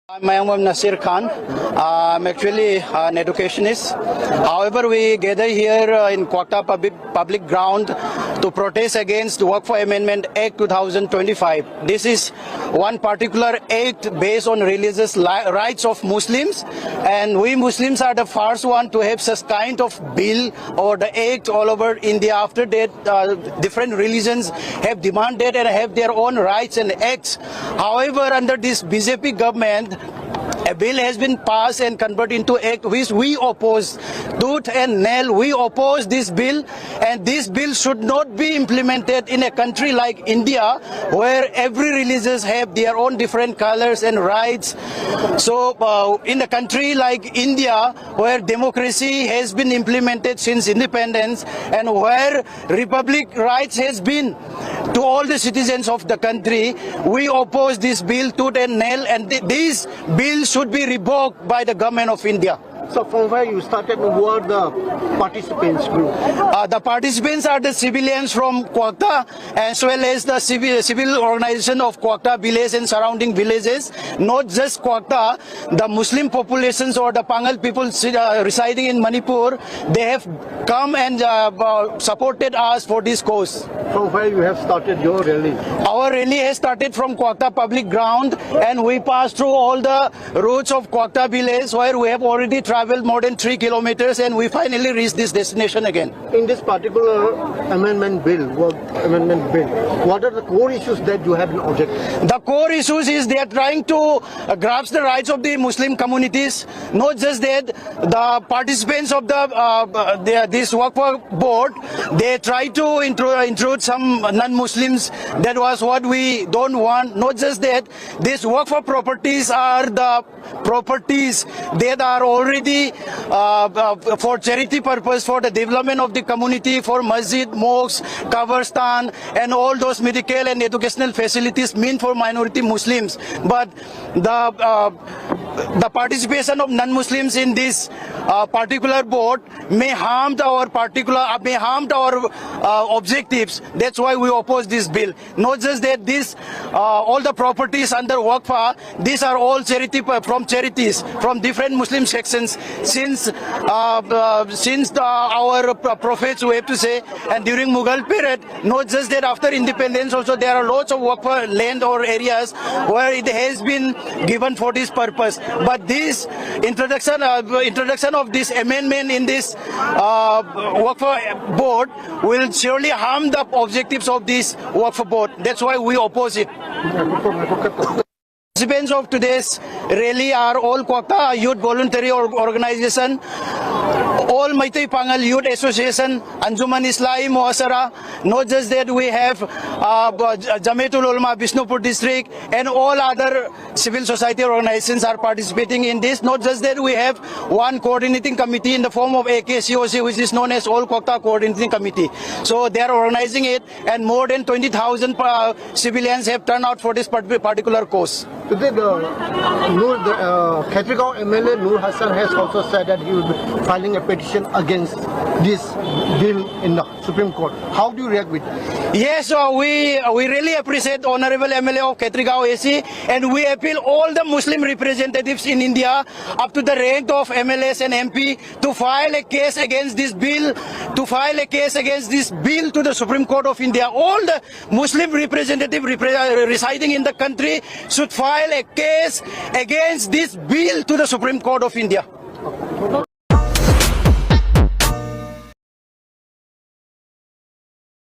My name is Nasir Khan. I'm actually an educationist. However, we gather here in Quetta public ground to protest against the Waqf Amendment Act 2025. This is one particular act based on religious rights of Muslims, and we Muslims are the first one to have such kind of bill or the act all over India. After that, different religions have demanded and have their own rights and acts. However, under this BJP government, a bill has been passed and converted into act which we oppose. Tooth and nail, we oppose this bill, and this bill should not be implemented in a country like India where every religion have their own different colors and rights. So in a country like India where democracy has been implemented since independence and where republic rights has been to all the citizens of the country, we oppose this bill tooth and nail, and this bill should be revoked by the government of India. So from where you started, who are the participants group? The participants are the civilians from Quetta as well as the civil organization of Quetta village and surrounding villages. Not just Quetta, the Muslim populations or the Pangal people residing in Manipur, they have come and supported us for this cause. From where you have started your rally? Our rally has started from Quetta public ground, and we passed through all the roads of Quetta village where we have already traveled more than 3 kilometers, and we finally reached this destination again. In this particular amendment bill, what are the core issues that you have in object? The core issues is they are trying to grasp the rights of the Muslim communities. Not just that, the participants of this Waqf board, they try to intrude some non-Muslims. That was what we don't want. Not just that, these Waqf properties are the properties that are already for charity purpose, for the development of the community, for masjid, mosques, kabristan, and all those medical and educational facilities meant for minority Muslims. But the participation of non-Muslims in this particular board may harm our objectives. That's why we oppose this bill. Not just that, this all the properties under Waqf, these are all from charities from different Muslim sections since our prophets, we have to say, and during Mughal period. Not just that, after independence also there are lots of Waqf land or areas where it has been given for this purpose. But this introduction of this amendment in this Waqf board will surely harm the objectives of this Waqf board. That's why we oppose it. Participants of today's rally are all Quetta Youth Voluntary Organization, all Maitai Pangal Youth Association, Anjuman Islami Muhasara. Not just that, we have Jamiatul Ulama Bishnupur district, and all other civil society organizations are participating in this. Not just that, we have one coordinating committee in the form of AKCOC, which is known as All Quetta Coordinating Committee. So they are organizing it, and more than 20,000 civilians have turned out for this particular cause. Today, the Khetragaon MLA Nur Hassan has also said that he will be filing a petition against this bill in the Supreme Court. How do you react with that? Yes, we really appreciate Honorable MLA of Khetragaon AC, and we appeal all the Muslim representatives in India up to the rank of MLAs and MP to file a case against this bill, to the Supreme Court of India. All the Muslim representatives residing in the country should file a case against this bill to the Supreme Court of India.